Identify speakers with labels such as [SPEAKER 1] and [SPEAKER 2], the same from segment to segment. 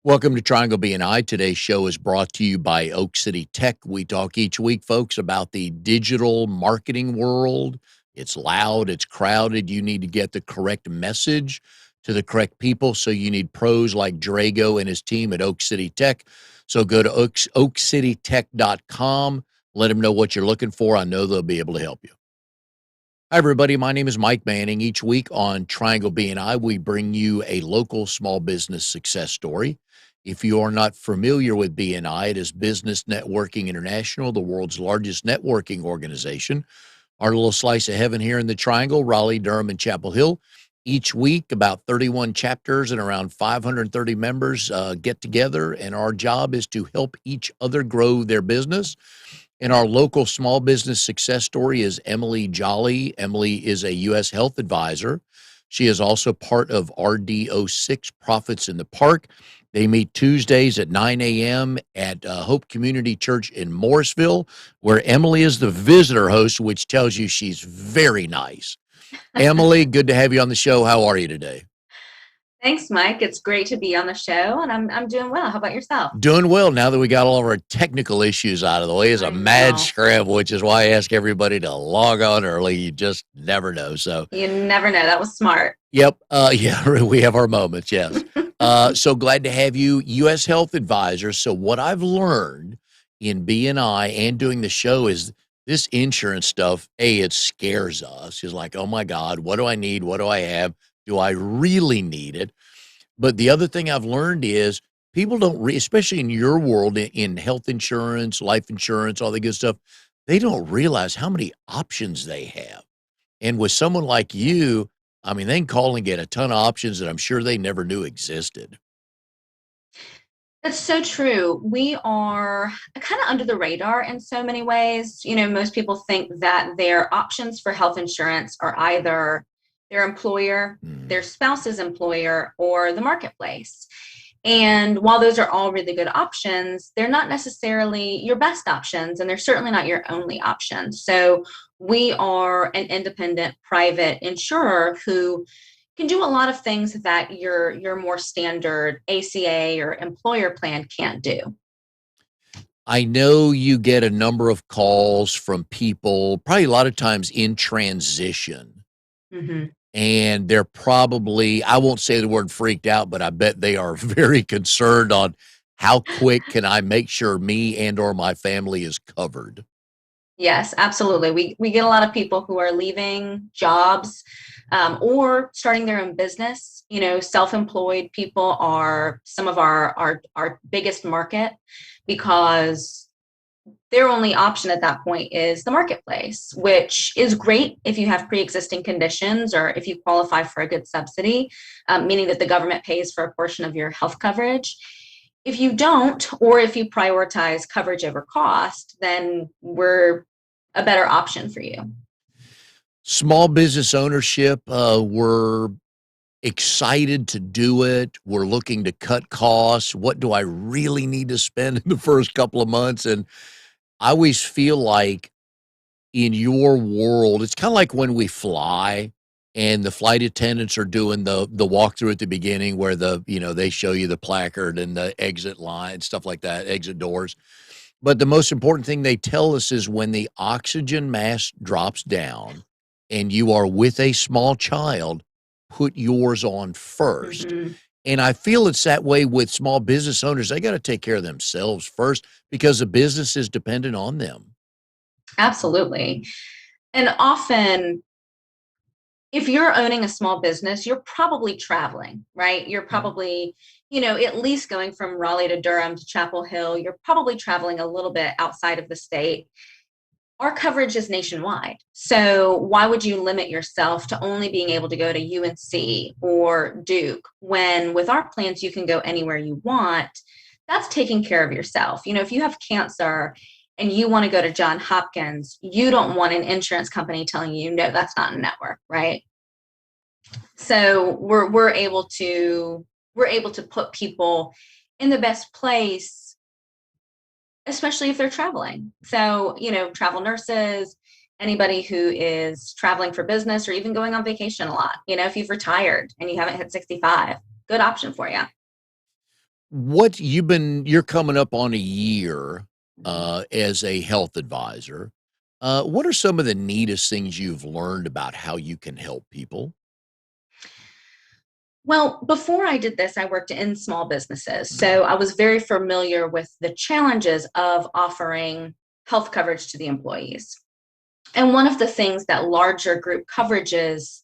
[SPEAKER 1] Welcome to Triangle BNI. Today's show is brought to you by Oak City Tech. We talk each week, folks, about the digital marketing world. It's loud, it's crowded. You need to get the correct message to the correct people. So you need pros like Drago and his team at Oak City Tech. So go to oakcitytech.com. Let them know what you're looking for. I know they'll be able to help you. Hi, everybody. My name is Mike Manning. Each week on Triangle BNI, we bring you a local small business success story. If you are not familiar with BNI, it is Business Networking International, the world's largest networking organization. Our little slice of heaven here in the Triangle, Raleigh, Durham, and Chapel Hill. Each week, about 31 chapters and around 530 members get together, and our job is to help each other grow their business. And our local small business success story is Emily Jolley. Emily is a USHealth advisor. She is also part of RD06 Profits in the Park. They meet Tuesdays at 9 a.m. at Hope Community Church in Morrisville, where Emily is the visitor host, which tells you she's very nice. Emily, good to have you on the show. How are you today?
[SPEAKER 2] Thanks, Mike. It's great to be on the show, and I'm doing well. How about yourself?
[SPEAKER 1] Doing well now that we got all of our technical issues out of the way. It's a
[SPEAKER 2] I
[SPEAKER 1] mad
[SPEAKER 2] know.
[SPEAKER 1] scramble, which is why I ask everybody to log on early. You just never know. So,
[SPEAKER 2] You never know. That was smart.
[SPEAKER 1] yep. Yeah, we have our moments. Yes. So glad to have you, U.S. Health Advisor. So, what I've learned in BNI and doing the show is this insurance stuff, it scares us. It's like, oh my God, what do I need? What do I have? Do I really need it? But the other thing I've learned is people don't, especially in your world, in health insurance, life insurance, all the good stuff, they don't realize how many options they have. And with someone like you, I mean, they can call and get a ton of options that I'm sure they never knew existed.
[SPEAKER 2] That's so true. We are kind of under the radar in so many ways. Most people think that their options for health insurance are either their employer,
[SPEAKER 1] Mm.
[SPEAKER 2] their spouse's employer, or the marketplace. And while those are all really good options, they're not necessarily your best options, and they're certainly not your only option. So we are an independent private insurer who can do a lot of things that your more standard ACA or employer plan can't do.
[SPEAKER 1] I know you get a number of calls from people, probably a lot of times in transition.
[SPEAKER 2] Mhm.
[SPEAKER 1] And they're probably, I won't say the word freaked out, but I bet they are very concerned on how quick can I make sure me and or my family is covered.
[SPEAKER 2] Yes, absolutely. We get a lot of people who are leaving jobs or starting their own business. Self-employed people are some of our biggest market because their only option at that point is the marketplace, which is great if you have pre-existing conditions or if you qualify for a good subsidy, meaning that the government pays for a portion of your health coverage. If you don't, or if you prioritize coverage over cost, then we're a better option for you.
[SPEAKER 1] Small business ownership, we're excited to do it. We're looking to cut costs. What do I really need to spend in the first couple of months? And I always feel like in your world, it's kind of like when we fly and the flight attendants are doing the walkthrough at the beginning where they show you the placard and the exit line, stuff like that, exit doors. But the most important thing they tell us is when the oxygen mask drops down and you are with a small child, put yours on first.
[SPEAKER 2] Mhm.
[SPEAKER 1] And I feel it's that way with small business owners. They got to take care of themselves first because the business is dependent on them.
[SPEAKER 2] Absolutely. And often, if you're owning a small business, you're probably traveling, right? You're
[SPEAKER 1] Mhm.
[SPEAKER 2] probably, at least going from Raleigh to Durham to Chapel Hill. You're probably traveling a little bit outside of the state. Our coverage is nationwide. So why would you limit yourself to only being able to go to UNC or Duke when with our plans you can go anywhere you want? That's taking care of yourself. If you have cancer and you want to go to John Hopkins, you don't want an insurance company telling you, no, that's not a network, right? So we're able to put people in the best place, especially if they're traveling. So, travel nurses, anybody who is traveling for business or even going on vacation a lot. If you've retired and you haven't hit 65, good option for you.
[SPEAKER 1] You're coming up on a year
[SPEAKER 2] Mhm.
[SPEAKER 1] as a health advisor. What are some of the neatest things you've learned about how you can help people?
[SPEAKER 2] Well, before I did this, I worked in small businesses.
[SPEAKER 1] Mm.
[SPEAKER 2] So I was very familiar with the challenges of offering health coverage to the employees. And one of the things that larger group coverages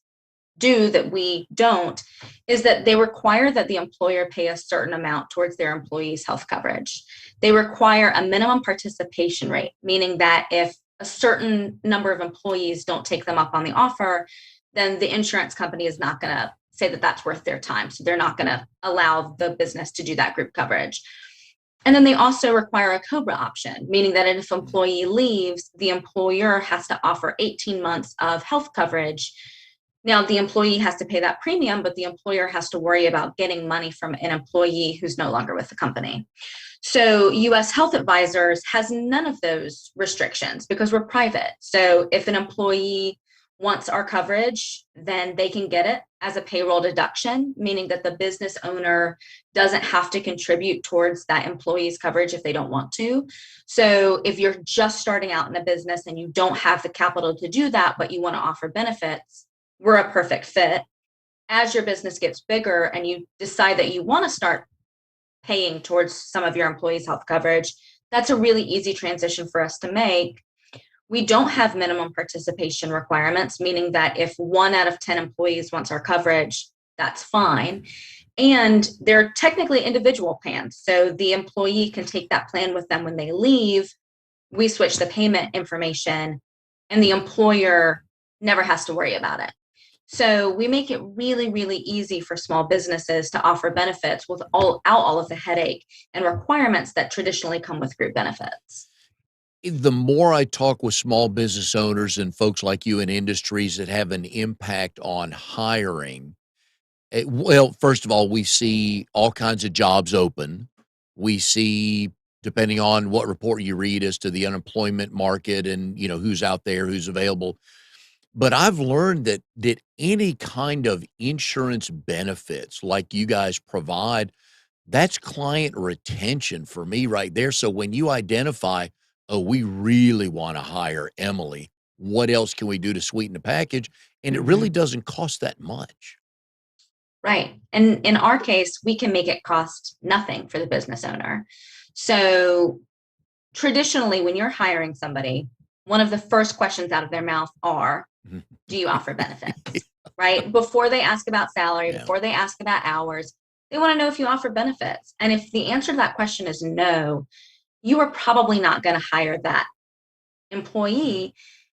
[SPEAKER 2] do that we don't is that they require that the employer pay a certain amount towards their employees' health coverage. They require a minimum participation rate, meaning that if a certain number of employees don't take them up on the offer, then the insurance company is not going to say that that's worth their time. So they're not going to allow the business to do that group coverage. And then they also require a COBRA option, meaning that if an
[SPEAKER 1] Mm.
[SPEAKER 2] employee leaves, the employer has to offer 18 months of health coverage. Now, the employee has to pay that premium, but the employer has to worry about getting money from an employee who's no longer with the company. So, US Health Advisors has none of those restrictions because we're private. So, if an employee wants our coverage, then they can get it as a payroll deduction, meaning that the business owner doesn't have to contribute towards that employee's coverage if they don't want to. So, if you're just starting out in a business and you don't have the capital to do that, but you want to offer benefits, we're a perfect fit. As your business gets bigger and you decide that you want to start paying towards some of your employees' health coverage, that's a really easy transition for us to make. We don't have minimum participation requirements, meaning that if 1 out of 10 employees wants our coverage, that's fine. And they're technically individual plans. So the employee can take that plan with them when they leave. We switch the payment information, and the employer never has to worry about it. So we make it really, really easy for small businesses to offer benefits without all of the headache and requirements that traditionally come with group benefits.
[SPEAKER 1] The more I talk with small business owners and folks like you in industries that have an impact on hiring, well, first of all, we see all kinds of jobs open. We see, depending on what report you read as to the unemployment market and, who's out there, who's available. But I've learned that any kind of insurance benefits like you guys provide, that's client retention for me right there. So when you identify, "Oh, we really wanna hire Emily. What else can we do to sweeten the package?" And it really
[SPEAKER 2] Mhm.
[SPEAKER 1] doesn't cost that much.
[SPEAKER 2] Right. And in our case, we can make it cost nothing for the business owner. So traditionally, when you're hiring somebody, one of the first questions out of their mouth are, do you offer benefits? Right? Before they ask about salary,
[SPEAKER 1] Yeah.
[SPEAKER 2] before they ask about hours, they want to know if you offer benefits. And if the answer to that question is no, you are probably not going to hire that
[SPEAKER 1] Mm.
[SPEAKER 2] employee.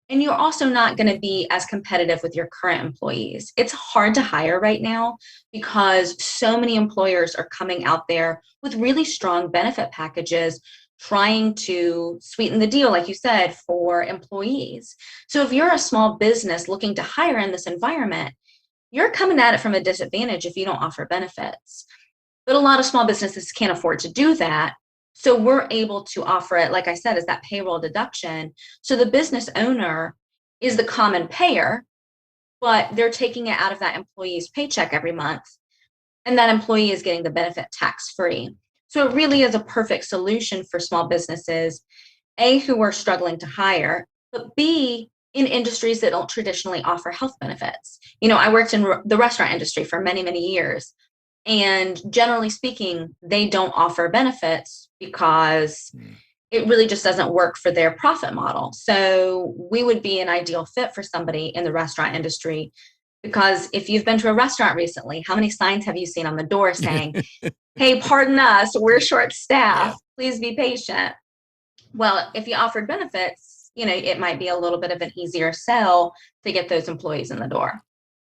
[SPEAKER 2] And you're also not going to be as competitive with your current employees. It's hard to hire right now because so many employers are coming out there with really strong benefit packages, trying to sweeten the deal, like you said, for employees. So if you're a small business looking to hire in this environment, you're coming at it from a disadvantage if you don't offer benefits. But a lot of small businesses can't afford to do that. So we're able to offer it, like I said, as that payroll deduction. So the business owner is the common payer, but they're taking it out of that employee's paycheck every month. And that employee is getting the benefit tax free. So it really is a perfect solution for small businesses, A, who are struggling to hire, but B, in industries that don't traditionally offer health benefits. I worked in the restaurant industry for many, many years. And generally speaking, they don't offer benefits because
[SPEAKER 1] Mm.
[SPEAKER 2] it really just doesn't work for their profit model. So we would be an ideal fit for somebody in the restaurant industry because if you've been to a restaurant recently, how many signs have you seen on the door saying, "Hey, pardon us, we're short
[SPEAKER 1] Yeah.
[SPEAKER 2] staffed, please be patient"? Well, if you offered benefits, it might be a little bit of an easier sell to get those employees in the door.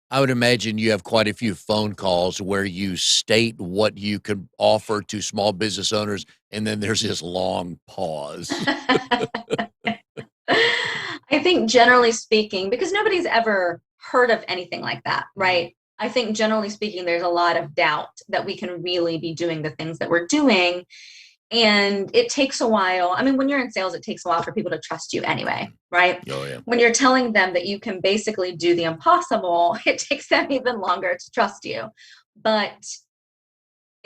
[SPEAKER 1] I would imagine you have quite a few phone calls where you state what you could offer to small business owners, and then there's this long pause.
[SPEAKER 2] I think generally speaking, because nobody's ever heard of anything like that,
[SPEAKER 1] Mm.
[SPEAKER 2] right? I think generally speaking, there's a lot of doubt that we can really be doing the things that we're doing. And it takes a while. I mean, when you're in sales, it takes a while for people to trust you anyway, right?
[SPEAKER 1] Oh, yeah.
[SPEAKER 2] When you're telling them that you can basically do the impossible, it takes them even longer to trust you. But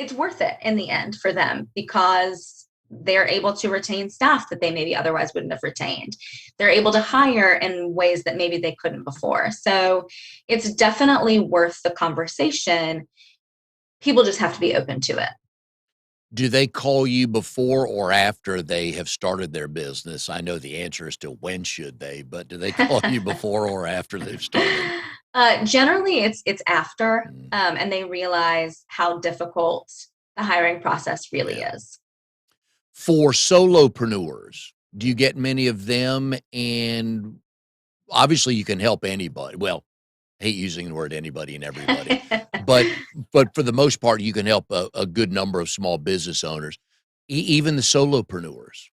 [SPEAKER 2] it's worth it in the end for them because they're able to retain staff that they maybe otherwise wouldn't have retained. They're able to hire in ways that maybe they couldn't before. So it's definitely worth the conversation. People just have to be open to it.
[SPEAKER 1] Do they call you before or after they have started their business? I know the answer is to when should they, but do they call you before or after they've started?
[SPEAKER 2] Generally, it's after,
[SPEAKER 1] Mm,
[SPEAKER 2] and they realize how difficult the hiring process really
[SPEAKER 1] yeah.
[SPEAKER 2] is.
[SPEAKER 1] For solopreneurs, do you get many of them? And obviously, you can help anybody. Well, I hate using the word anybody and everybody, but for the most part, you can help a good number of small business owners, even the solopreneurs.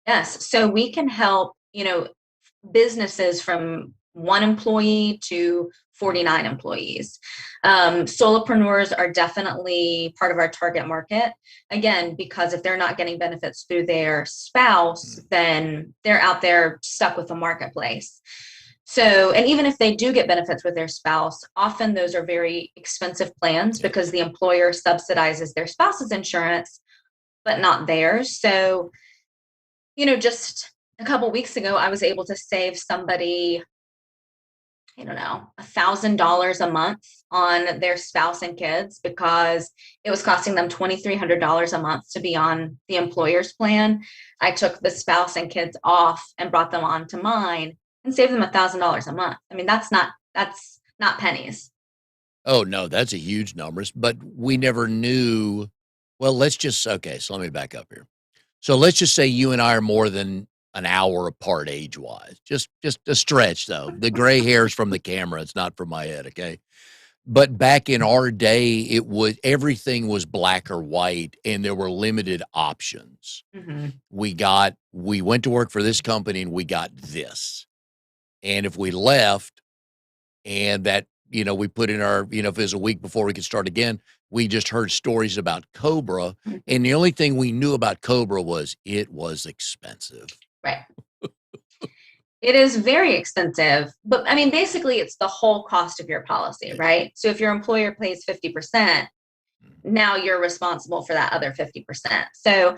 [SPEAKER 2] Yes, so we can help, businesses from one employee to 49 employees. Solopreneurs are definitely part of our target market. Again, because if they're not getting benefits through their spouse,
[SPEAKER 1] Mm,
[SPEAKER 2] then they're out there stuck with the marketplace. So, and even if they do get benefits with their spouse, often those are very expensive plans
[SPEAKER 1] yeah.
[SPEAKER 2] because the employer subsidizes their spouse's insurance, but not theirs. So, just a couple weeks ago, I was able to save somebody, I don't know, $1,000 a month on their spouse and kids because it was costing them $2,300 a month to be on the employer's plan. I took the spouse and kids off and brought them on to mine and saved them $1,000 a month. I mean, that's not pennies.
[SPEAKER 1] Oh, no, that's a huge numbers, but we never knew. Well, okay, so let me back up here. So let's just say you and I are more than an hour apart age-wise. Just a stretch though. The gray hairs from the camera, it's not from my head, okay? But back in our day, everything was black or white and there were limited options.
[SPEAKER 2] Mm-hmm.
[SPEAKER 1] We went to work for this company and we got this. And if we left and that, we put in our, if it was a week before we could start again, we just heard stories about Cobra. And the only thing we knew about Cobra was it was expensive.
[SPEAKER 2] Right. It is very expensive, but I mean, basically, it's the whole cost of your policy,
[SPEAKER 1] Yeah.
[SPEAKER 2] right? So if your employer pays 50%,
[SPEAKER 1] Mm.
[SPEAKER 2] now you're responsible for that other 50%. So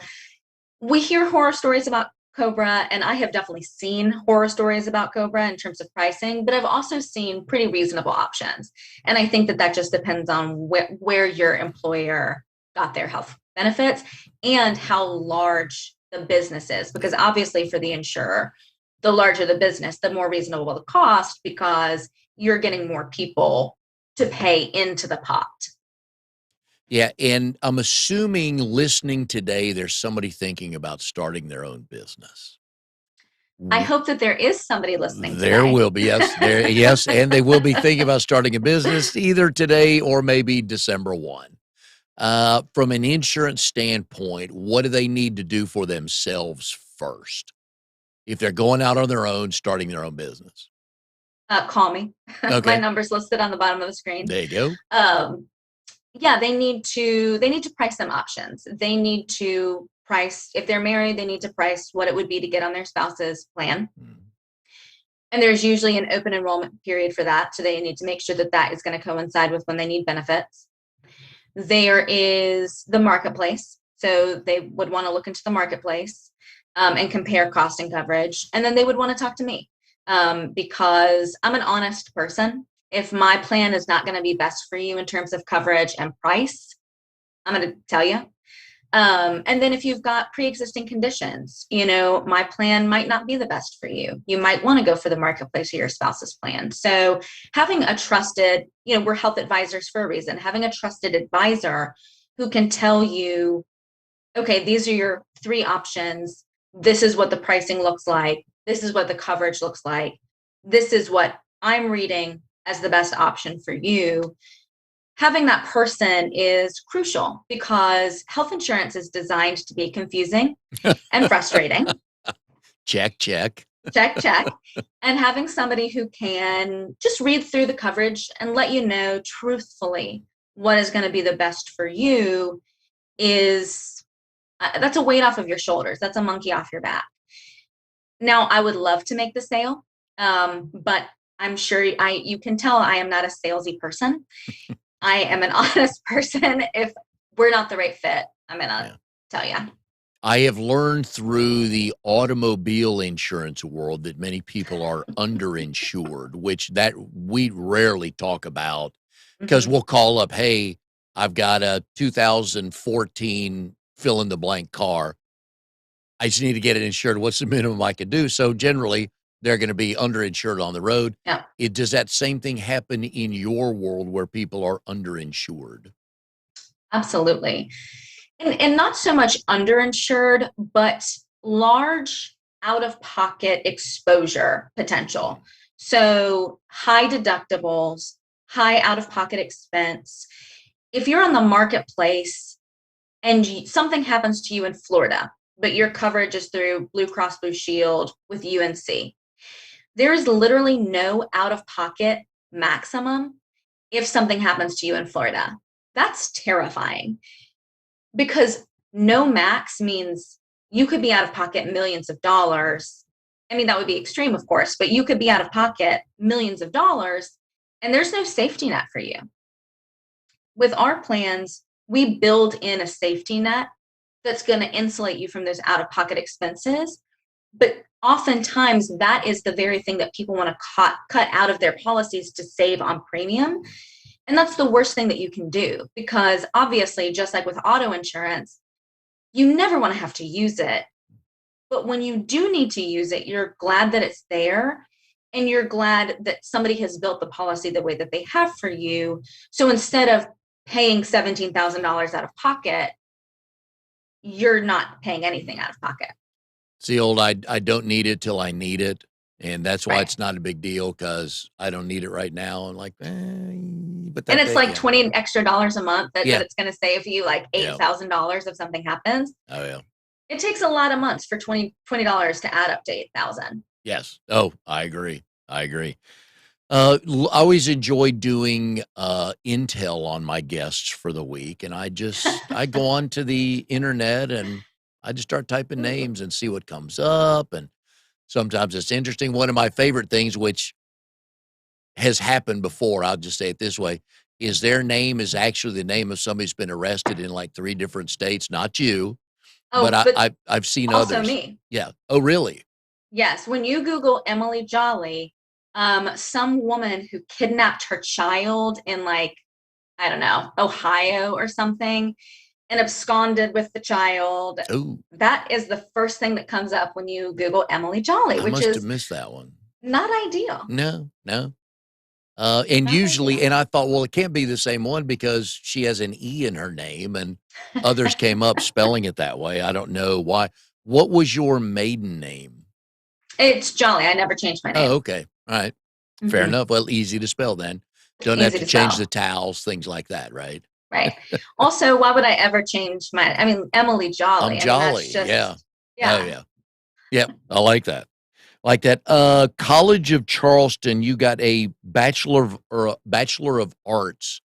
[SPEAKER 2] we hear horror stories about Cobra, and I have definitely seen horror stories about Cobra in terms of pricing, but I've also seen pretty reasonable options. And I think that that just depends on where your employer got their health benefits and how large the business is, because obviously for the insurer, the larger the business, the more reasonable the cost because you're getting more people to pay into the pot.
[SPEAKER 1] Yeah, and I'm assuming listening today, there's somebody thinking about starting their own business.
[SPEAKER 2] I
[SPEAKER 1] W
[SPEAKER 2] hope that there is somebody listening
[SPEAKER 1] There
[SPEAKER 2] today.
[SPEAKER 1] will be, yes, and they will be thinking about starting a business either today or maybe December 1. From an insurance standpoint, what do they need to do for themselves first if they're going out on their own, starting their own business?
[SPEAKER 2] Call me. My
[SPEAKER 1] Okay,
[SPEAKER 2] number's listed on the bottom of the screen.
[SPEAKER 1] there you go.
[SPEAKER 2] Um, yeah, they need to price some options. They need to price if they're married. They need to price what it would be to get on their spouse's plan.
[SPEAKER 1] Mm,
[SPEAKER 2] And there's usually an open enrollment period for that, so they need to make sure that that is going to coincide with when they need benefits. There is the marketplace, so they would want to look into the marketplace and compare cost and coverage, and then they would want to talk to me because I'm an honest person. If my plan is not going to be best for you in terms of coverage and price, I'm going to tell you. And then if you've got pre-existing conditions, my plan might not be the best for you. You might want to go for the marketplace or your spouse's plan. So having a trusted, we're health advisors for a reason, having a trusted advisor who can tell you, okay, these are your three options. This is what the pricing looks like. This is what the coverage looks like. This is what I'm reading as the best option for you. Having that person is crucial because health insurance is designed to be confusing and frustrating.
[SPEAKER 1] check, check.
[SPEAKER 2] Check, check. And having somebody who can just read through the coverage and let you know truthfully what is going to be the best for you is that's a weight off of your shoulders. That's a monkey off your back. Now, I would love to make the sale, but I'm sure you can tell I am not a salesy person. I am an honest person. If we're not the right fit. I'm going to
[SPEAKER 1] Yeah.
[SPEAKER 2] tell you.
[SPEAKER 1] I have learned through the automobile insurance world that many people are underinsured, which that we rarely talk about because
[SPEAKER 2] Hmm.
[SPEAKER 1] we'll call up, hey, I've got a 2014 fill in the blank car. I just need to get it insured. What's the minimum I can do? So generally, they're going to be underinsured on the road.
[SPEAKER 2] Yeah,
[SPEAKER 1] Does that same thing happen in your world where people are underinsured?
[SPEAKER 2] absolutely. And not so much underinsured, but large out of pocket exposure potential. So high deductibles, high out of pocket expense. If you're on the marketplace and something happens to you in Florida, but your coverage is through Blue Cross Blue Shield with UNC, there is literally no out of pocket maximum if something happens to you in Florida. That's terrifying because no max means you could be out of pocket millions of dollars. I mean, that would be extreme, of course, but you could be out of pocket millions of dollars and there's no safety net for you. With our plans, we build in a safety net that's going to insulate you from those out of pocket expenses. But oftentimes, that is the very thing that people want to cut out of their policies to save on premium. And that's the worst thing that you can do because obviously, just like with auto insurance, you never want to have to use it. But when you do need to use it, you're glad that it's there. And you're glad that somebody has built the policy the way that they have for you. So instead of paying $17,000 out of pocket, you're not paying anything out of pocket.
[SPEAKER 1] It's the old I don't need it till I need it. And that's why
[SPEAKER 2] Right.
[SPEAKER 1] it's not a big deal because I don't need it right now. I'm like, but
[SPEAKER 2] And
[SPEAKER 1] that
[SPEAKER 2] it's
[SPEAKER 1] big,
[SPEAKER 2] like
[SPEAKER 1] yeah.
[SPEAKER 2] 20 extra dollars a month that
[SPEAKER 1] Yeah.
[SPEAKER 2] it's going to save you like
[SPEAKER 1] Yeah.
[SPEAKER 2] $8,000 if something happens.
[SPEAKER 1] Oh, yeah.
[SPEAKER 2] It takes a lot of months for $20 to add up to 8,000.
[SPEAKER 1] Yes. Oh, I agree. I agree. I always enjoy doing intel on my guests for the week, and I go on to the internet and I just start typing names and see what comes up, and sometimes it's interesting. One of my favorite things, which has happened before, I'll just say it this way, is their name is actually the name of somebody who's been arrested in like 3 different states, not you, but
[SPEAKER 2] Oh, but
[SPEAKER 1] I've seen
[SPEAKER 2] also
[SPEAKER 1] others.
[SPEAKER 2] me.
[SPEAKER 1] Yeah. Oh, really?
[SPEAKER 2] Yes, when you Google Emily Jolley, some woman who kidnapped her child in like, I don't know, Ohio or something, and absconded with the child.
[SPEAKER 1] Oh,
[SPEAKER 2] That is the first thing that comes up when you Google Emily Jolley,
[SPEAKER 1] I
[SPEAKER 2] which
[SPEAKER 1] must have
[SPEAKER 2] is
[SPEAKER 1] missed that one.
[SPEAKER 2] not ideal.
[SPEAKER 1] No, no. And
[SPEAKER 2] Not
[SPEAKER 1] usually,
[SPEAKER 2] ideal.
[SPEAKER 1] and I thought, well, it can't be the same one because she has an E in her name, and others came up spelling it that way. I don't know why. What was your maiden name?
[SPEAKER 2] It's Jolley. I never changed my
[SPEAKER 1] Oh,
[SPEAKER 2] name.
[SPEAKER 1] okay. All right. Fair
[SPEAKER 2] Hmm.
[SPEAKER 1] enough. Well, easy to spell then. Don't have
[SPEAKER 2] Easy
[SPEAKER 1] to
[SPEAKER 2] to
[SPEAKER 1] change the
[SPEAKER 2] spell.
[SPEAKER 1] towels, things like that, right?
[SPEAKER 2] Right. Also, why would I ever change I mean, Emily
[SPEAKER 1] I'm
[SPEAKER 2] Jolley. I mean, that's
[SPEAKER 1] Jolly. Yeah.
[SPEAKER 2] just,
[SPEAKER 1] Oh,
[SPEAKER 2] yeah.
[SPEAKER 1] yeah. Yep. I like that. Like that. College of Charleston, you got a bachelor of arts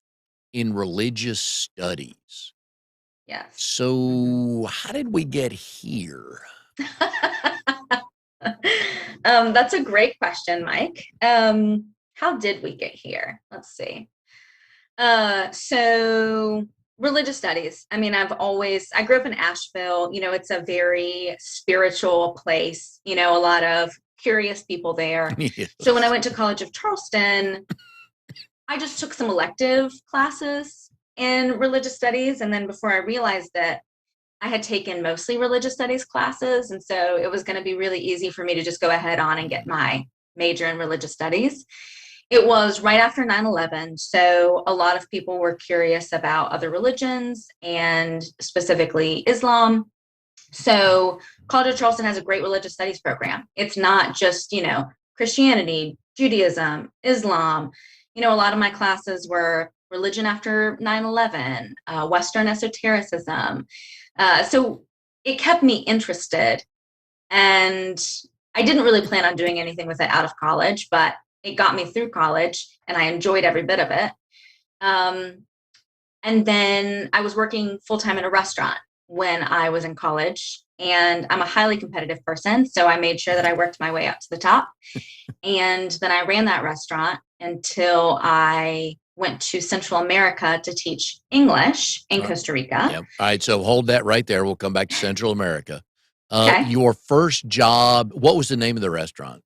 [SPEAKER 1] in religious studies.
[SPEAKER 2] Yes. Hmm.
[SPEAKER 1] So how did we get here?
[SPEAKER 2] That's a great question, Mike. How did we get here? Let's see. So religious studies. I mean, I grew up in Asheville. It's a very spiritual place, a lot of curious people there. So when I
[SPEAKER 1] Yes.
[SPEAKER 2] went to College of Charleston, I just took some elective classes in religious studies. And then before I realized that I had taken mostly religious studies classes. And so it was going to be really easy for me to just go ahead on and get my major in religious studies. It was right after 9/11. So a lot of people were curious about other religions and specifically Islam. So College of Charleston has a great religious studies program. It's not just, Christianity, Judaism, Islam. A lot of my classes were religion after 9/11, Western esotericism. So it kept me interested. And I didn't really plan on doing anything with it out of college, but it got me through college and I enjoyed every bit of it. Um, and then I was working full time in a restaurant when I was in college. And I'm a highly competitive person. So I made sure that I worked my way up to the top. And then I ran that restaurant until I went to Central America to teach English in Costa Rica.
[SPEAKER 1] Yep. All right. So hold that right there. We'll come back to Central America.
[SPEAKER 2] Okay.
[SPEAKER 1] Your first job, what was the name of the restaurant?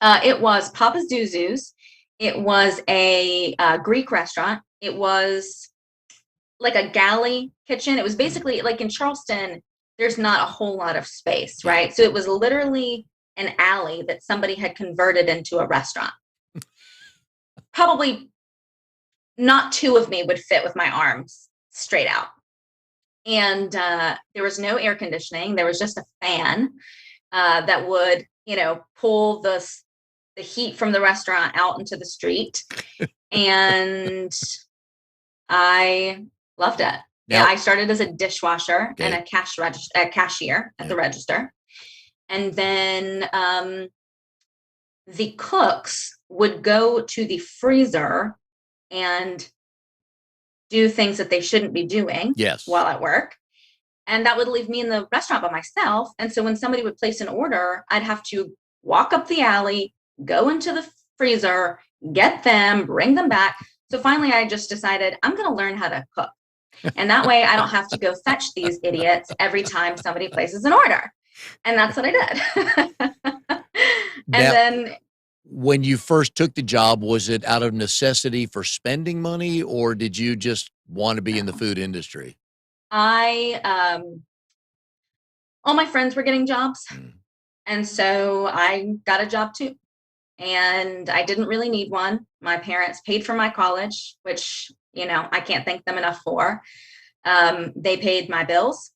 [SPEAKER 2] It was Papa Zuzu's. It was a Greek restaurant. It was like a galley kitchen. It was basically like in Charleston, there's not a whole lot of space, right? So it was literally an alley that somebody had converted into a restaurant. Probably not two of me would fit with my arms straight out. And there was no air conditioning. There was just a fan that would, pull the heat from the restaurant out into the street. And I loved it. Yeah, I started as a dishwasher and a cashier at the register. And then the cooks would go to the freezer and do things that they shouldn't be doing while at work. And that would leave me in the restaurant by myself. And so when somebody would place an order, I'd have to walk up the alley, go into the freezer, get them, bring them back. So finally, I just decided I'm going to learn how to cook. And that way I don't have to go fetch these idiots every time somebody places an order. And that's what I did. Then
[SPEAKER 1] when you first took the job, was it out of necessity for spending money, or did you just want to be in the food industry?
[SPEAKER 2] All my friends were getting jobs. And so I got a job too. And I didn't really need one. My parents paid for my college, which, I can't thank them enough for. They paid my bills,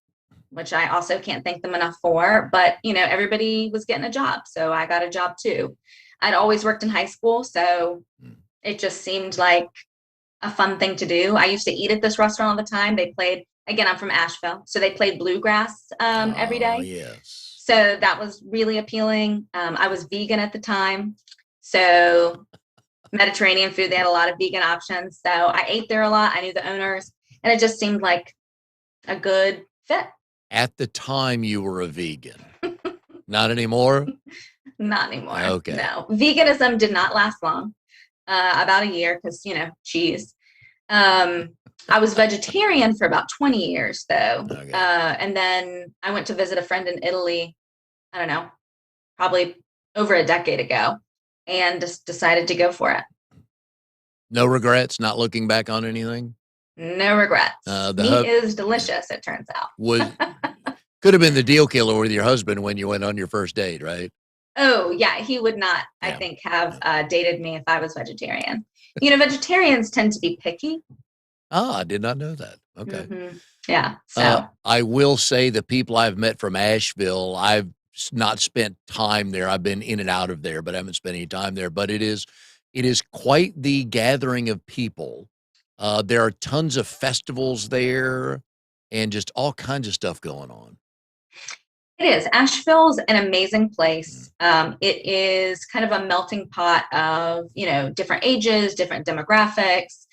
[SPEAKER 2] which I also can't thank them enough for. But, everybody was getting a job. So I got a job too. I'd always worked in high school. So it just seemed like a fun thing to do. I used to eat at this restaurant all the time. They played, again, I'm from Asheville. So they played bluegrass every day.
[SPEAKER 1] Yes.
[SPEAKER 2] So that was really appealing. I was vegan at the time. So Mediterranean food, they had a lot of vegan options. So I ate there a lot. I knew the owners, and it just seemed like a good fit.
[SPEAKER 1] At the time you were a vegan. Not anymore?
[SPEAKER 2] Not anymore.
[SPEAKER 1] Okay.
[SPEAKER 2] No. Veganism did not last long. About a year because, cheese. I was vegetarian for about 20 years though. Okay. And then I went to visit a friend in Italy, I don't know, probably over a decade ago, and just decided to go for it.
[SPEAKER 1] No regrets, not looking back on anything?
[SPEAKER 2] No regrets. Meat is delicious, it turns out.
[SPEAKER 1] Could have been the deal killer with your husband when you went on your first date, right?
[SPEAKER 2] Oh, yeah. He would not, I think, have dated me if I was vegetarian. Vegetarians tend to be picky.
[SPEAKER 1] Oh, I did not know that. Okay.
[SPEAKER 2] Mm-hmm. Yeah. So
[SPEAKER 1] I will say the people I've met from Asheville, I've not spent time there. I've been in and out of there, but I haven't spent any time there. But it is quite the gathering of people. There are tons of festivals there and just all kinds of stuff going on.
[SPEAKER 2] It is. Asheville's an amazing place. It is kind of a melting pot of, different ages, different demographics,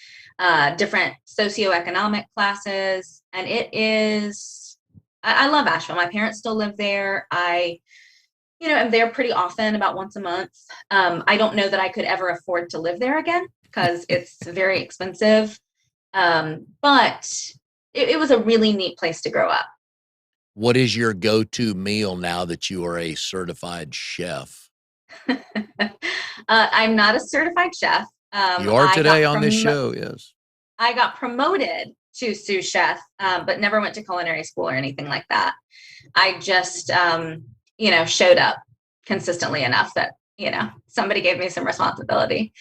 [SPEAKER 2] different socioeconomic classes. And it is, I love Asheville. My parents still live there. I am there pretty often, about once a month. I don't know that I could ever afford to live there again because it's very expensive. But it was a really neat place to grow up.
[SPEAKER 1] What is your go-to meal now that you are a certified chef?
[SPEAKER 2] I'm not a certified chef.
[SPEAKER 1] You are today on this show, yes.
[SPEAKER 2] I got promoted to sous chef, but never went to culinary school or anything like that. I just, showed up consistently enough that, somebody gave me some responsibility.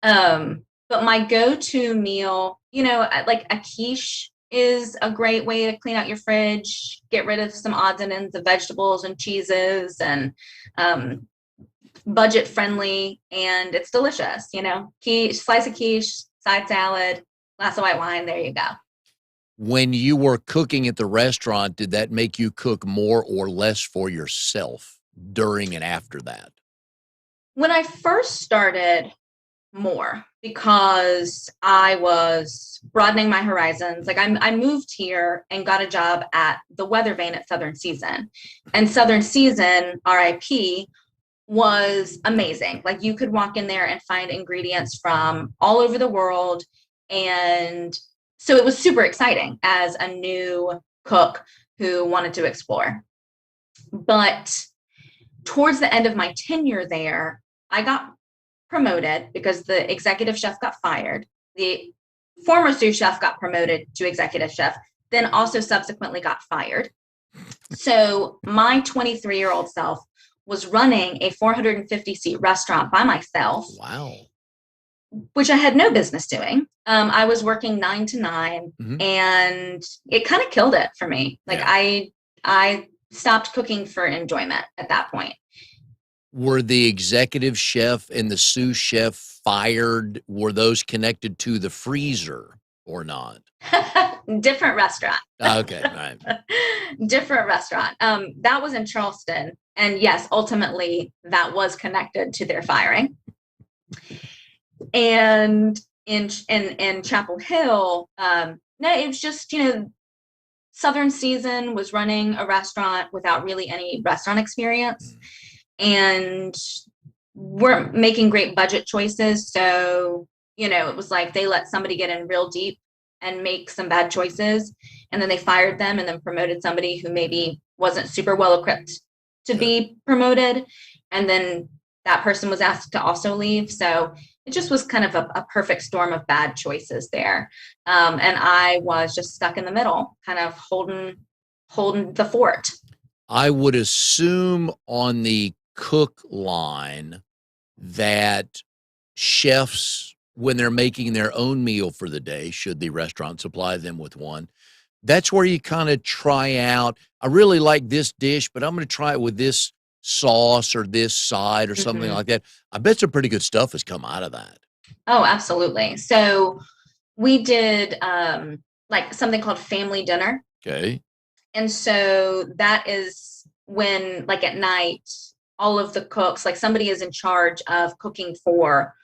[SPEAKER 2] But my go-to meal, like a quiche is a great way to clean out your fridge, get rid of some odds and ends of vegetables and cheeses, and budget friendly, and it's delicious. Quiche, slice of quiche, side salad, glass of white wine. There you go.
[SPEAKER 1] When you were cooking at the restaurant, did that make you cook more or less for yourself during and after that?
[SPEAKER 2] When I first started, more, because I was broadening my horizons. Like I moved here and got a job at the Weather Vane at Southern Season, and Southern Season, RIP, was amazing. Like you could walk in there and find ingredients from all over the world. And so it was super exciting as a new cook who wanted to explore. But towards the end of my tenure there, I got promoted because the executive chef got fired. The former sous chef got promoted to executive chef, then also subsequently got fired. So my 23-year-old self was running a 450 seat restaurant by myself.
[SPEAKER 1] Wow.
[SPEAKER 2] Which I had no business doing. I was working 9 to 9,
[SPEAKER 1] Mhm.
[SPEAKER 2] and it kind of killed it for me. Like
[SPEAKER 1] Yeah.
[SPEAKER 2] I stopped cooking for enjoyment at that point.
[SPEAKER 1] Were the executive chef and the sous chef fired? Were those connected to the freezer or not?
[SPEAKER 2] Different restaurant.
[SPEAKER 1] Okay, right.
[SPEAKER 2] Different restaurant. That was in Charleston. And yes, ultimately that was connected to their firing. And in Chapel Hill, no, it was just, Southern Season was running a restaurant without really any restaurant experience. And weren't making great budget choices. So, it was like they let somebody get in real deep and make some bad choices. And then they fired them and then promoted somebody who maybe wasn't super well equipped to be promoted. And then that person was asked to also leave. So it just was kind of a perfect storm of bad choices there. And I was just stuck in the middle, kind of holding the fort.
[SPEAKER 1] I would assume on the cook line that chefs, when they're making their own meal for the day, should the restaurant supply them with one, that's where you kind of try out. I really like this dish, but I'm going to try it with this sauce or this side or something like that. I bet some pretty good stuff has come out of that.
[SPEAKER 2] Oh, absolutely. So we did like something called family dinner.
[SPEAKER 1] Okay.
[SPEAKER 2] And so that is when, like at night, all of the cooks, like somebody is in charge of cooking for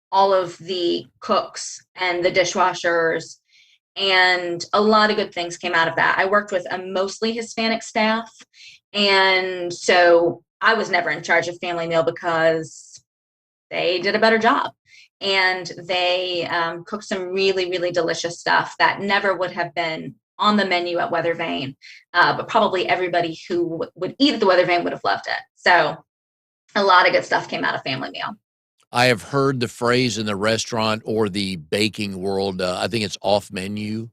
[SPEAKER 2] all of the cooks and the dishwashers. And a lot of good things came out of that. I worked with a mostly Hispanic staff. And so I was never in charge of family meal because they did a better job. And they cooked some really, really delicious stuff that never would have been on the menu at Weather Vane, but probably everybody who would eat at the Weather Vane would have loved it. So a lot of good stuff came out of family meal.
[SPEAKER 1] I have heard the phrase in the restaurant or the baking world, I think it's off menu.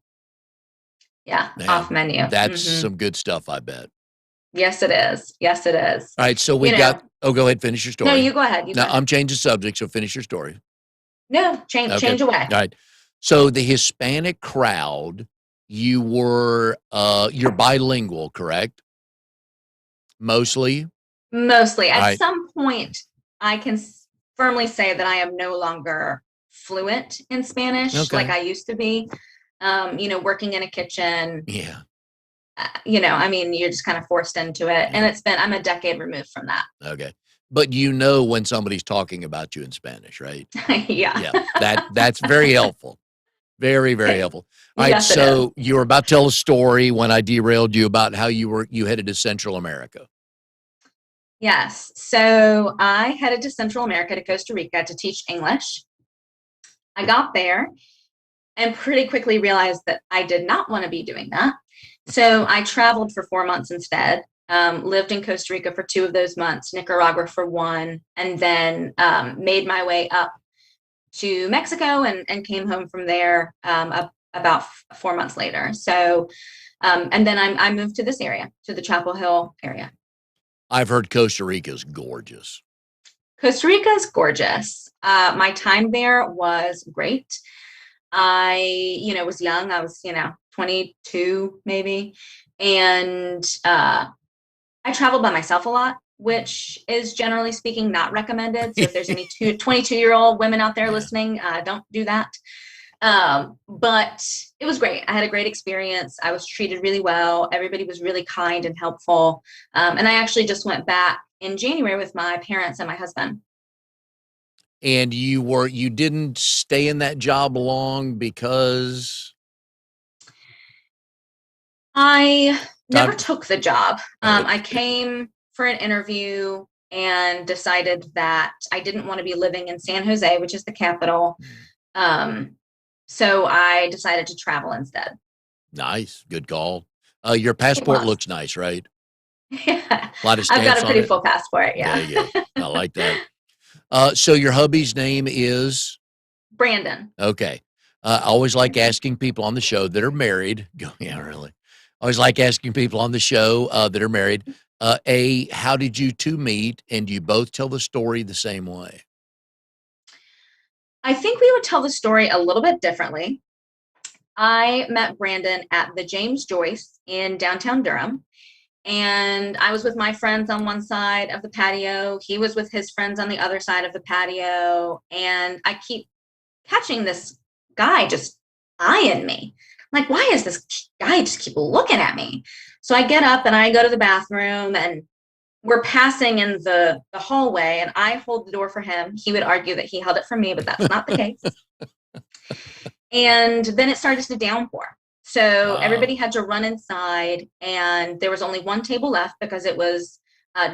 [SPEAKER 2] Yeah,
[SPEAKER 1] Man,
[SPEAKER 2] off menu.
[SPEAKER 1] that's some good stuff, I bet.
[SPEAKER 2] Yes, it is. Yes, it is.
[SPEAKER 1] All right, so
[SPEAKER 2] You
[SPEAKER 1] we've got
[SPEAKER 2] know,
[SPEAKER 1] go ahead, finish your
[SPEAKER 2] no,
[SPEAKER 1] story.
[SPEAKER 2] you go ahead. You go
[SPEAKER 1] Now,
[SPEAKER 2] ahead.
[SPEAKER 1] I'm changing subject, so finish your story.
[SPEAKER 2] No,
[SPEAKER 1] Okay.
[SPEAKER 2] change away.
[SPEAKER 1] All right. So the Hispanic crowd, you're bilingual, correct? Mostly?
[SPEAKER 2] Mostly.
[SPEAKER 1] All
[SPEAKER 2] At
[SPEAKER 1] right.
[SPEAKER 2] some point, I can firmly say that I am no longer fluent in Spanish like
[SPEAKER 1] Okay.
[SPEAKER 2] I used to be. Working in a kitchen,
[SPEAKER 1] Yeah.
[SPEAKER 2] I mean, you're just kind of forced into it. And
[SPEAKER 1] Yeah.
[SPEAKER 2] I'm a decade removed from that.
[SPEAKER 1] Okay. But you know when somebody's talking about you in Spanish, right?
[SPEAKER 2] Yeah.
[SPEAKER 1] Yeah. That's very helpful. Very, very helpful. All right.
[SPEAKER 2] Yes, it is.
[SPEAKER 1] So you were about to tell a story when I derailed you about how you headed to Central America.
[SPEAKER 2] Yes. So I headed to Central America to Costa Rica to teach English. I got there and pretty quickly realized that I did not want to be doing that. So I traveled for 4 months instead, lived in Costa Rica for 2 of those months, Nicaragua for 1, and then made my way up to Mexico and came home from there about 4 months later. So, and then I moved to this area, to the Chapel Hill area.
[SPEAKER 1] I've heard Costa Rica's gorgeous.
[SPEAKER 2] Costa Rica is gorgeous. My time there was great. I was young. I was, 22 maybe. And I traveled by myself a lot, which is generally speaking not recommended. So if there's any 22-year-old women out there listening, don't do that. But it was great. I had a great experience. I was treated really well. Everybody was really kind and helpful. And I actually just went back in January with my parents and my husband.
[SPEAKER 1] And you didn't stay in that job long because
[SPEAKER 2] I never
[SPEAKER 1] time.
[SPEAKER 2] took the job.
[SPEAKER 1] Okay.
[SPEAKER 2] I came for an interview. and decided that I didn't want to be living in San Jose, which is the capital.
[SPEAKER 1] Mm.
[SPEAKER 2] Um, so I decided to travel instead.
[SPEAKER 1] Nice. Good call. Your
[SPEAKER 2] It
[SPEAKER 1] passport
[SPEAKER 2] was.
[SPEAKER 1] looks nice, right?
[SPEAKER 2] Yeah.
[SPEAKER 1] A lot of
[SPEAKER 2] I've got
[SPEAKER 1] stamps
[SPEAKER 2] a
[SPEAKER 1] on
[SPEAKER 2] pretty
[SPEAKER 1] it.
[SPEAKER 2] full passport.
[SPEAKER 1] There
[SPEAKER 2] Yeah.
[SPEAKER 1] you go. I like that. So your hubby's name is?
[SPEAKER 2] Brandon.
[SPEAKER 1] Okay. I always like
[SPEAKER 2] Brandon.
[SPEAKER 1] asking people on the show that are married. Go, yeah, really. I always like asking people on the show that are married. How did you two meet? And do you both tell the story the same way?
[SPEAKER 2] I think we would tell the story a little bit differently. I met Brandon at the James Joyce in downtown Durham. And I was with my friends on one side of the patio. He was with his friends on the other side of the patio. And I keep catching this guy just eyeing me. I'm like, why is this guy just keep looking at me? So I get up and I go to the bathroom, and we're passing in the hallway, and I hold the door for him. He would argue that he held it for me, but that's not the case. And then it started to downpour. So everybody
[SPEAKER 1] Wow.
[SPEAKER 2] had to run inside, and there was only one table left because it was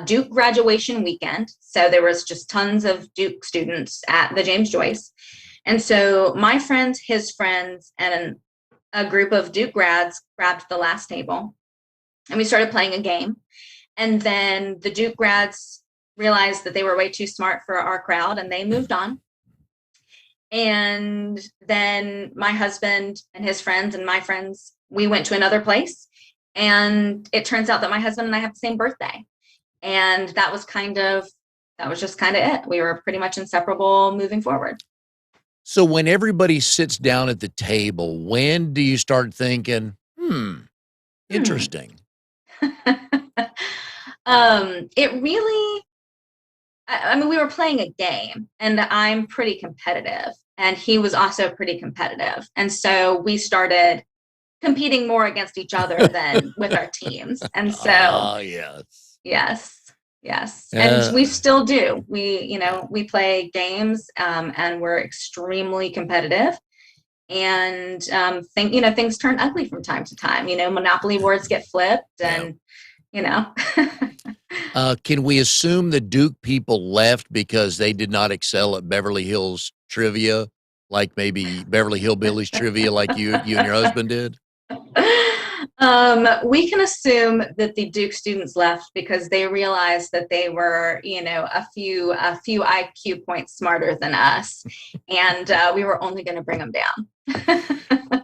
[SPEAKER 2] Duke graduation weekend. So there was just tons of Duke students at the James Joyce. And so my friends, his friends, and a group of Duke grads grabbed the last table, and we started playing a game. And then the Duke grads realized that they were way too smart for our crowd, and they moved on. And then my husband and his friends and my friends, we went to another place. And it turns out that my husband and I have the same birthday. And that was just kind of it. We were pretty much inseparable moving forward.
[SPEAKER 1] So when everybody sits down at the table, when do you start thinking,
[SPEAKER 2] Hmm.
[SPEAKER 1] interesting?
[SPEAKER 2] It really, I mean, we were playing a game, and I'm pretty competitive, and he was also pretty competitive. And so we started competing more against each other than with our teams. And so,
[SPEAKER 1] Ah, yes.
[SPEAKER 2] yes, yes. And
[SPEAKER 1] Uh,
[SPEAKER 2] we still do. We play games, and we're extremely competitive. And things turn ugly from time to time. Monopoly boards get flipped,
[SPEAKER 1] yeah.
[SPEAKER 2] and you know.
[SPEAKER 1] Can we assume the Duke people left because they did not excel at Beverly Hills trivia, like maybe Beverly Hillbillies trivia, like you and your husband did?
[SPEAKER 2] We can assume that the Duke students left because they realized that they were, a few IQ points smarter than us, and we were only going to bring them down.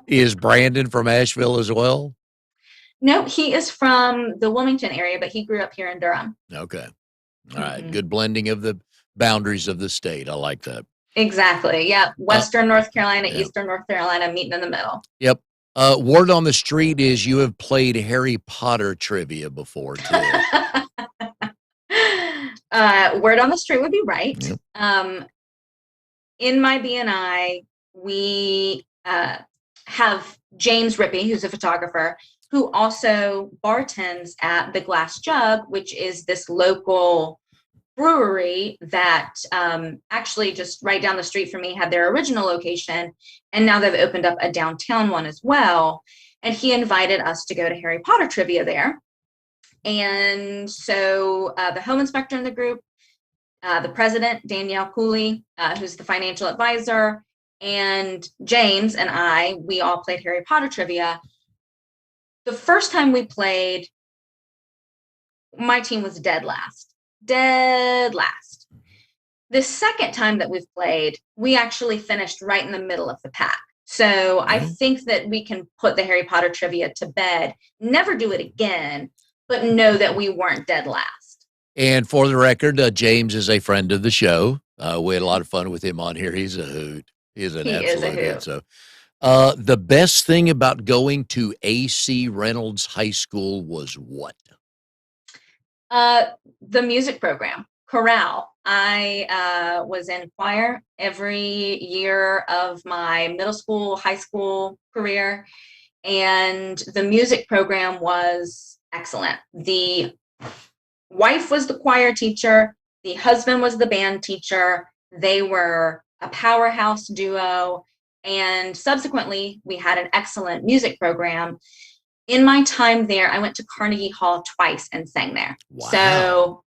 [SPEAKER 1] Is Brandon from Asheville as well?
[SPEAKER 2] No, he is from the Wilmington area, but he grew up here in Durham.
[SPEAKER 1] Okay. All right.
[SPEAKER 2] Mhm.
[SPEAKER 1] Good blending of the boundaries of the state. I like that.
[SPEAKER 2] Exactly. Yeah.
[SPEAKER 1] Uh,
[SPEAKER 2] Western North Carolina,
[SPEAKER 1] yeah.
[SPEAKER 2] Eastern North Carolina, meeting in the middle.
[SPEAKER 1] Yep. Word on the street is you have played Harry Potter trivia before too.
[SPEAKER 2] Word on the street would be right.
[SPEAKER 1] Yep.
[SPEAKER 2] In my BNI, we have James Rippey, who's a photographer, who also bartends at the Glass Jug, which is this local brewery that actually just right down the street from me had their original location. And now they've opened up a downtown one as well. And he invited us to go to Harry Potter trivia there. And so the home inspector in the group, the president, Danielle Cooley, who's the financial advisor, and James and we all played Harry Potter trivia. The first time we played, my team was dead last. Dead last. The second time that we've played, we actually finished right in the middle of the pack. So I think that we can put the Harry Potter trivia to bed, never do it again, but know that we weren't dead last.
[SPEAKER 1] And for the record, James is a friend of the show. We had a lot of fun with him on here. He's a hoot. He's an
[SPEAKER 2] He is a
[SPEAKER 1] absolute hoot.
[SPEAKER 2] hoot.
[SPEAKER 1] So, the best thing about going to AC Reynolds High School was what?
[SPEAKER 2] The music program, chorale. I was in choir every year of my middle school, high school career, and the music program was excellent. The wife was the choir teacher, the husband was the band teacher. They were a powerhouse duo, and subsequently, we had an excellent music program. In my time there, I went to Carnegie Hall twice and sang there.
[SPEAKER 1] Wow.
[SPEAKER 2] So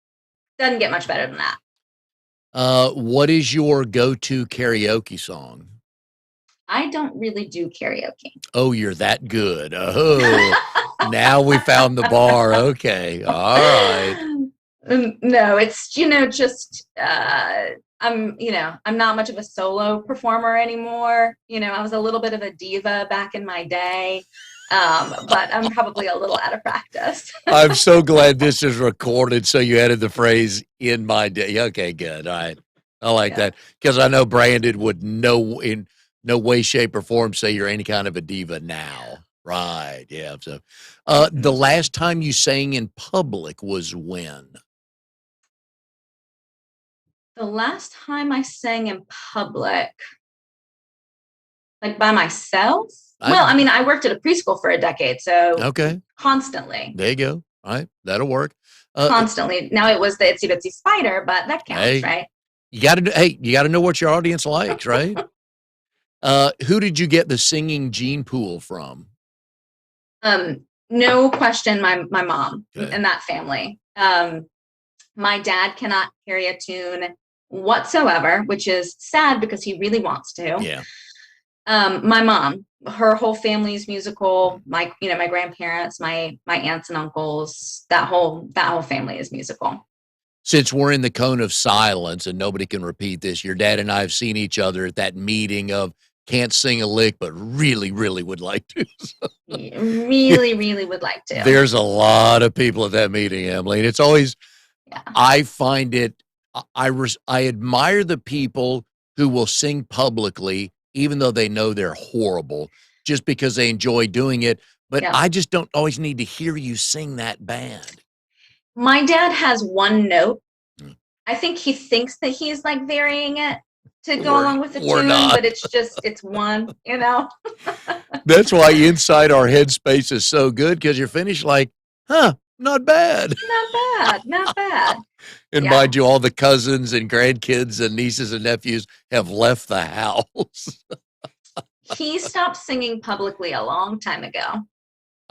[SPEAKER 2] Doesn't get much better than that.
[SPEAKER 1] What is your go-to karaoke song?
[SPEAKER 2] I don't really do karaoke.
[SPEAKER 1] Oh, you're that good. Oh, now we found the bar. Okay. All right.
[SPEAKER 2] No, it's, just I'm not much of a solo performer anymore. I was a little bit of a diva back in my day. But I'm probably a little out of practice.
[SPEAKER 1] I'm so glad this is recorded. So you added the phrase in my day. Okay, good. All right. I like
[SPEAKER 2] Yeah.
[SPEAKER 1] that because I know Brandon would in no way, shape, or form say you're any kind of a diva now. Right. Yeah. So, the last time you sang in public was when?
[SPEAKER 2] The last time I sang in public, like by myself? Well, I mean, I worked at a preschool for a decade, so
[SPEAKER 1] Okay.
[SPEAKER 2] constantly.
[SPEAKER 1] There you go. All right. That'll work.
[SPEAKER 2] Constantly. Now it was the Itsy Bitsy Spider, but that counts,
[SPEAKER 1] Hey,
[SPEAKER 2] right?
[SPEAKER 1] you got to know what your audience likes, right? Who did you get the singing gene pool from?
[SPEAKER 2] No question, my mom
[SPEAKER 1] Okay.
[SPEAKER 2] and that family. My dad cannot carry a tune whatsoever, which is sad because he really wants to.
[SPEAKER 1] Yeah.
[SPEAKER 2] My mom, her whole family's musical. My grandparents, my aunts and uncles, that whole family is musical.
[SPEAKER 1] Since we're in the cone of silence and nobody can repeat this, your dad and I have seen each other at that meeting of can't sing a lick, but really, really would like to.
[SPEAKER 2] Really, really would like to.
[SPEAKER 1] There's a lot of people at that meeting, Emily, and it's always,
[SPEAKER 2] yeah.
[SPEAKER 1] I find it, I admire the people who will sing publicly, even though they know they're horrible, just because they enjoy doing it. But I just don't always need to hear you sing that bad.
[SPEAKER 2] My dad has one note. I think he thinks that he's like varying it to go along with the tune, but it's one,
[SPEAKER 1] That's why inside our headspace is so good because you're finished like, not bad.
[SPEAKER 2] Not bad.
[SPEAKER 1] And mind you, all the cousins and grandkids and nieces and nephews have left the house.
[SPEAKER 2] He stopped singing publicly a long time ago.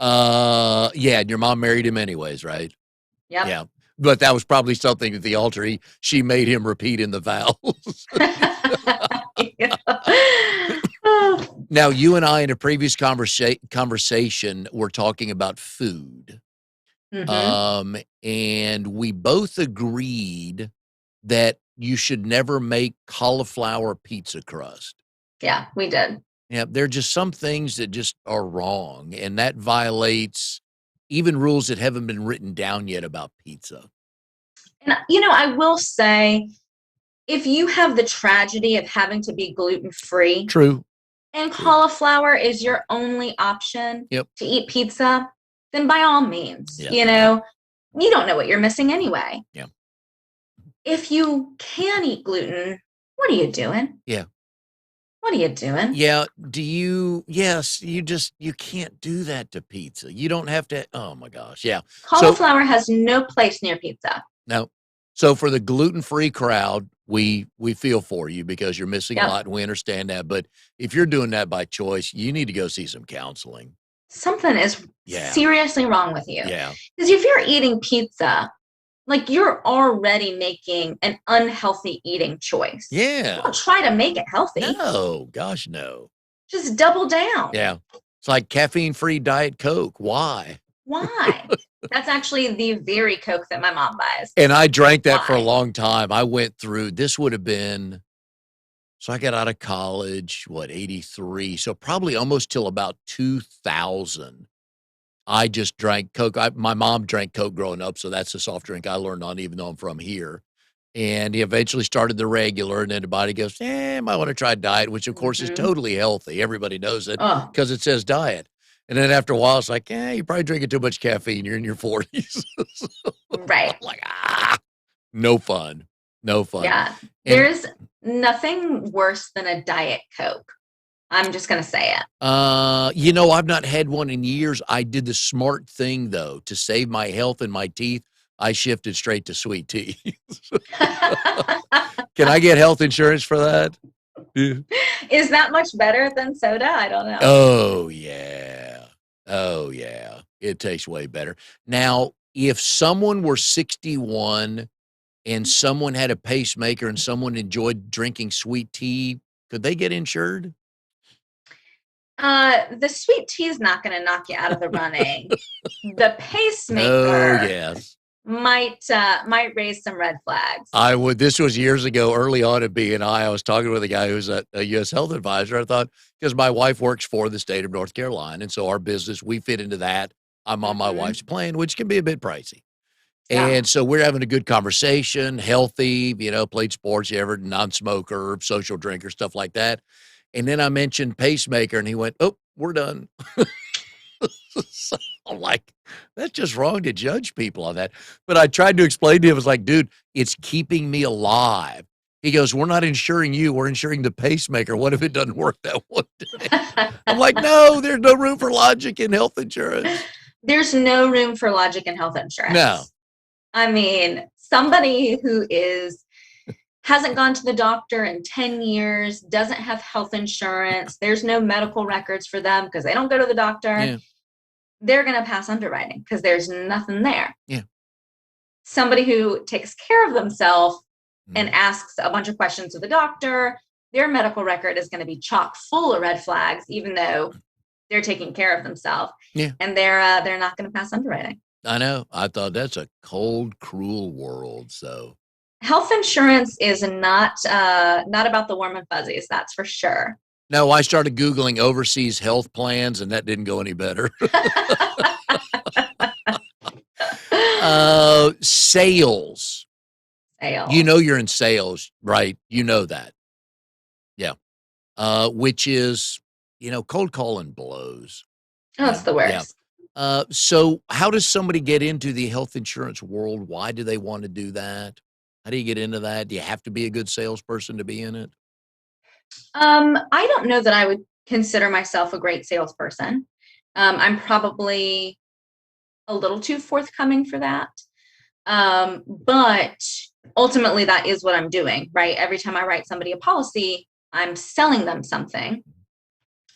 [SPEAKER 1] Yeah, and your mom married him anyways, right?
[SPEAKER 2] Yep.
[SPEAKER 1] Yeah. But that was probably something at the altar she made him repeat in the vows. Now, you and I in a previous conversation were talking about food.
[SPEAKER 2] Mm-hmm.
[SPEAKER 1] And we both agreed that you should never make cauliflower pizza crust.
[SPEAKER 2] Yeah, we did.
[SPEAKER 1] Yeah, there are just some things that just are wrong, and that violates even rules that haven't been written down yet about pizza.
[SPEAKER 2] And, I will say, if you have the tragedy of having to be gluten-free.
[SPEAKER 1] True.
[SPEAKER 2] And cauliflower is your only option
[SPEAKER 1] to
[SPEAKER 2] eat pizza, then by all means, you don't know what you're missing anyway.
[SPEAKER 1] Yeah.
[SPEAKER 2] If you can eat gluten, what are you doing?
[SPEAKER 1] Yeah.
[SPEAKER 2] What are you doing?
[SPEAKER 1] Yeah. You can't do that to pizza. You don't have to. Oh my gosh. Yeah.
[SPEAKER 2] Cauliflower has no place near pizza.
[SPEAKER 1] No. So for the gluten-free crowd, we feel for you because you're missing a lot and we understand that. But if you're doing that by choice, you need to go see some counseling.
[SPEAKER 2] Something is seriously wrong with you.
[SPEAKER 1] Yeah.
[SPEAKER 2] Because if you're eating pizza, like you're already making an unhealthy eating choice.
[SPEAKER 1] Yeah.
[SPEAKER 2] Don't try to make it healthy.
[SPEAKER 1] No, gosh, no.
[SPEAKER 2] Just double down.
[SPEAKER 1] Yeah. It's like caffeine-free Diet Coke. Why?
[SPEAKER 2] That's actually the very Coke that my mom buys.
[SPEAKER 1] And I drank that for a long time. I went through, this would have been, so I got out of college, 83. So probably almost till about 2000. I just drank Coke. My mom drank Coke growing up, so that's a soft drink I learned on, even though I'm from here. And he eventually started the regular, and then the body goes, might want to try diet, which of course is totally healthy. Everybody knows it because it says diet. And then after a while, it's like, you're probably drinking too much caffeine. You're in your 40s.
[SPEAKER 2] Right.
[SPEAKER 1] I'm like, no fun. No fun.
[SPEAKER 2] Yeah. There's nothing worse than a Diet Coke. I'm just going to say it.
[SPEAKER 1] I've not had one in years. I did the smart thing, though, to save my health and my teeth. I shifted straight to sweet tea. Can I get health insurance for that?
[SPEAKER 2] Is that much better than soda? I don't know.
[SPEAKER 1] Oh, yeah. It tastes way better. Now, if someone were 61 and someone had a pacemaker and someone enjoyed drinking sweet tea, could they get insured?
[SPEAKER 2] The sweet tea is not going to knock you out of the running. The
[SPEAKER 1] Oh,
[SPEAKER 2] pacemaker
[SPEAKER 1] yes.
[SPEAKER 2] might raise some red flags.
[SPEAKER 1] I would. This was years ago, early on at BNI. I was talking with a guy who's a USHealth advisor. I thought, because my wife works for the state of North Carolina, and so our business, we fit into that. I'm on my
[SPEAKER 2] Mhm.
[SPEAKER 1] wife's plan, which can be a bit pricey.
[SPEAKER 2] Yeah.
[SPEAKER 1] And so we're having a good conversation, healthy, played sports, you ever non-smoker, social drinker, stuff like that. And then I mentioned pacemaker, and he went, "Oh, we're done." So I'm like, that's just wrong to judge people on that. But I tried to explain to him, I was like, dude, it's keeping me alive. He goes, we're not insuring you, we're insuring the pacemaker. What if it doesn't work that one day? I'm like, no, there's no room for logic in health insurance.
[SPEAKER 2] There's no room for logic in health
[SPEAKER 1] No.
[SPEAKER 2] insurance. I mean, somebody who hasn't gone to the doctor in 10 years, doesn't have health insurance, there's no medical records for them because they don't go to the doctor.
[SPEAKER 1] Yeah.
[SPEAKER 2] They're going to pass underwriting because there's nothing there.
[SPEAKER 1] Yeah.
[SPEAKER 2] Somebody who takes care of themselves and
[SPEAKER 1] Mm.
[SPEAKER 2] asks a bunch of questions of the doctor, their medical record is going to be chock full of red flags, even though they're taking care of themselves.
[SPEAKER 1] Yeah.
[SPEAKER 2] And they're not going to pass underwriting.
[SPEAKER 1] I know. I thought that's a cold, cruel world. So
[SPEAKER 2] Health insurance is not about the warm and fuzzies, that's for sure.
[SPEAKER 1] no, I started Googling overseas health plans, and that didn't go any better. Sales.
[SPEAKER 2] Sales.
[SPEAKER 1] You're in sales, right? You know that. Yeah. Which is, cold calling blows.
[SPEAKER 2] Oh, it's the
[SPEAKER 1] Yeah.
[SPEAKER 2] worst.
[SPEAKER 1] So how does somebody get into the health insurance world? Why do they want to do that? How do you get into that? Do you have to be a good salesperson to be in it?
[SPEAKER 2] I don't know that I would consider myself a great salesperson. I'm probably a little too forthcoming for that. But ultimately, that is what I'm doing, right? Every time I write somebody a policy, I'm selling them something.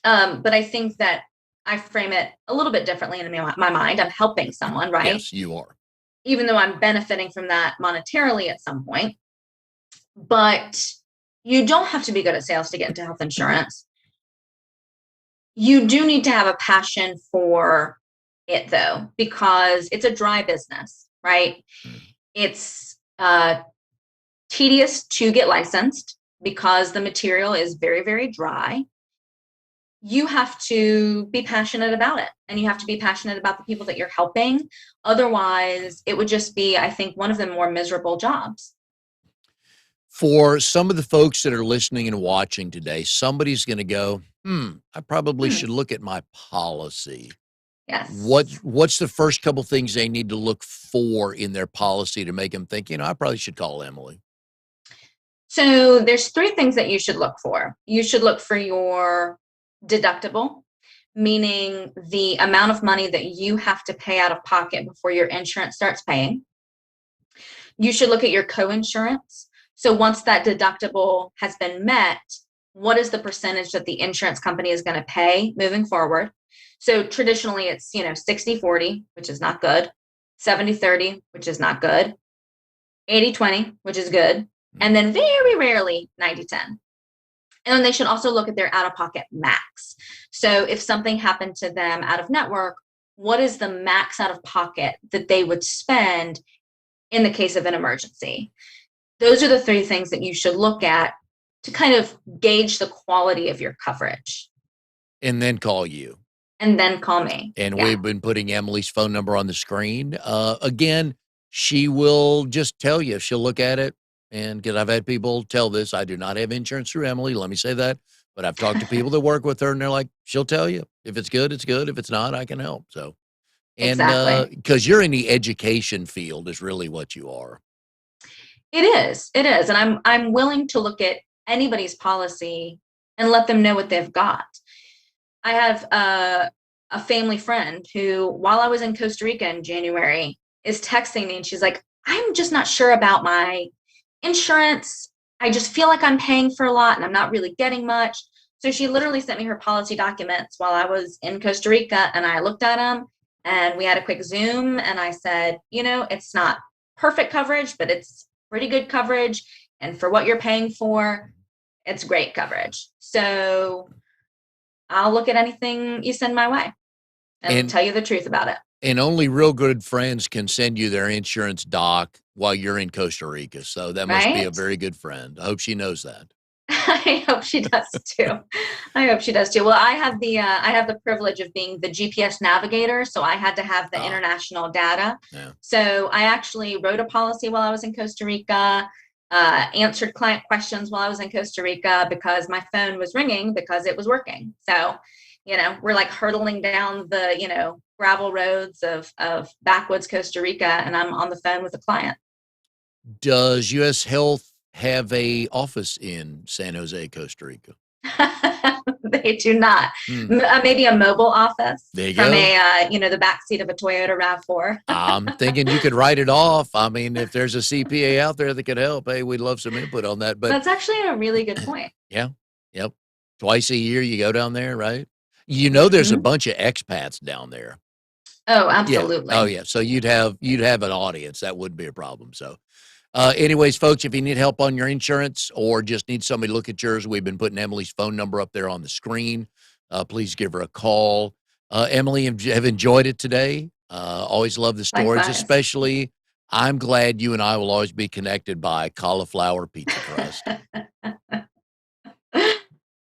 [SPEAKER 2] But I think that I frame it a little bit differently in my mind. I'm helping someone, right?
[SPEAKER 1] Yes, you are.
[SPEAKER 2] Even though I'm benefiting from that monetarily at some point. But you don't have to be good at sales to get into health insurance. You do need to have a passion for it, though, because it's a dry business, right? It's tedious to get licensed because the material is very, very dry. You have to be passionate about it, and you have to be passionate about the people that you're helping. Otherwise, it would just be, I think, one of the more miserable jobs.
[SPEAKER 1] For some of the folks that are listening and watching today, somebody's going to go, I probably should look at my policy.
[SPEAKER 2] Yes.
[SPEAKER 1] What's the first couple things they need to look for in their policy to make them think, I probably should call Emily?
[SPEAKER 2] So there's three things that you should look for. You should look for your deductible, meaning the amount of money that you have to pay out of pocket before your insurance starts paying. You should look at your co-insurance. So once that deductible has been met, what is the percentage that the insurance company is going to pay moving forward? So traditionally it's, 60-40, which is not good, 70-30, which is not good, 80-20, which is good, and then very rarely 90-10. And then they should also look at their out-of-pocket max. So if something happened to them out of network, what is the max out of pocket that they would spend in the case of an emergency? Those are the three things that you should look at to kind of gauge the quality of your coverage.
[SPEAKER 1] And then call you.
[SPEAKER 2] And then call me.
[SPEAKER 1] And we've been putting Emily's phone number on the screen. Again, she will just tell you. She'll look at it. And because I've had people tell this, I do not have insurance through Emily. Let me say that. But I've talked to people that work with her, and they're like, she'll tell you. If it's good, it's good. If it's not, I can help. So, and
[SPEAKER 2] Exactly.
[SPEAKER 1] because you're in the education field is really what you are.
[SPEAKER 2] It is. And I'm willing to look at anybody's policy and let them know what they've got. I have a family friend who, while I was in Costa Rica in January, is texting me, and she's like, I'm just not sure about my insurance. I just feel like I'm paying for a lot and I'm not really getting much. So she literally sent me her policy documents while I was in Costa Rica, and I looked at them and we had a quick Zoom, and I said, it's not perfect coverage, but it's pretty good coverage. And for what you're paying for, it's great coverage. So I'll look at anything you send my way and tell you the truth about it.
[SPEAKER 1] And only real good friends can send you their insurance doc while you're in Costa Rica. So that must be a very good friend. I hope she knows that.
[SPEAKER 2] I hope she does too. I hope she does too. Well, I have the privilege of being the GPS navigator, so I had to have the international data. Yeah. So I actually wrote a policy while I was in Costa Rica, answered client questions while I was in Costa Rica because my phone was ringing because it was working. So, we're like hurtling down the, gravel roads of backwoods Costa Rica, and I'm on the phone with a client.
[SPEAKER 1] Does USHealth have a office in San Jose, Costa Rica?
[SPEAKER 2] They do not. Maybe a mobile office from the backseat of a Toyota RAV4.
[SPEAKER 1] I'm thinking you could write it off. I mean, if there's a CPA out there that could help, hey, we'd love some input on that. But
[SPEAKER 2] that's actually a really good point.
[SPEAKER 1] Yeah. Yep. Twice a year you go down there, right? There's a bunch of expats down there.
[SPEAKER 2] Oh, absolutely.
[SPEAKER 1] Yeah. Oh, yeah. So you'd have an audience. That wouldn't be a problem. So anyways, folks, if you need help on your insurance or just need somebody to look at yours, we've been putting Emily's phone number up there on the screen. Please give her a call. Emily, have enjoyed it today. Always love the stories. Likewise. Especially, I'm glad you and I will always be connected by cauliflower pizza crust.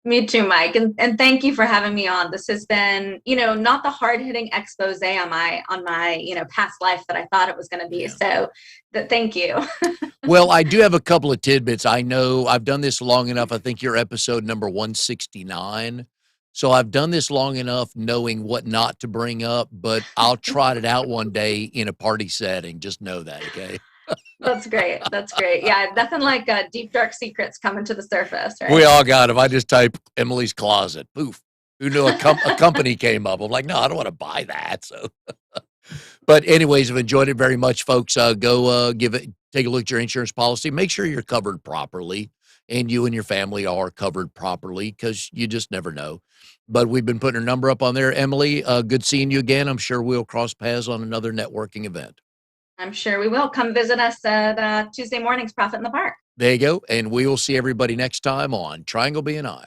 [SPEAKER 2] Me too, Mike. And thank you for having me on. This has been, not the hard-hitting expose on my, past life that I thought it was going to be. Yeah. So thank you.
[SPEAKER 1] Well, I do have a couple of tidbits. I know I've done this long enough. I think you're episode number 169. So I've done this long enough knowing what not to bring up, but I'll trot it out one day in a party setting. Just know that, okay?
[SPEAKER 2] That's great. That's great. Yeah, nothing like deep, dark secrets coming to the surface, right?
[SPEAKER 1] We all got them. I just type Emily's closet. Poof. Who knew a company came up? I'm like, no, I don't want to buy that. So, but anyways, I've enjoyed it very much, folks. Go take a look at your insurance policy. Make sure you're covered properly and you and your family are covered properly because you just never know. But we've been putting her number up on there. Emily, good seeing you again. I'm sure we'll cross paths on another networking event.
[SPEAKER 2] I'm sure we will. Come visit us at Tuesday mornings, Profit in the Park.
[SPEAKER 1] There you go. And we will see everybody next time on Triangle BNI.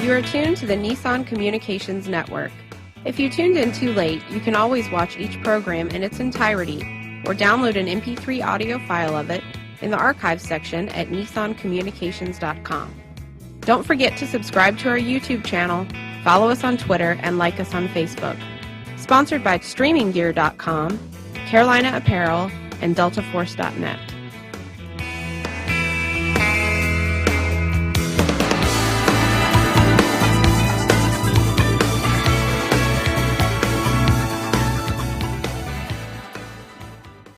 [SPEAKER 3] You are tuned to the Nissan Communications Network. If you tuned in too late, you can always watch each program in its entirety or download an MP3 audio file of it in the archives section at nissancommunications.com. Don't forget to subscribe to our YouTube channel, follow us on Twitter, and like us on Facebook. Sponsored by StreamingGear.com, Carolina Apparel, and DeltaForce.net.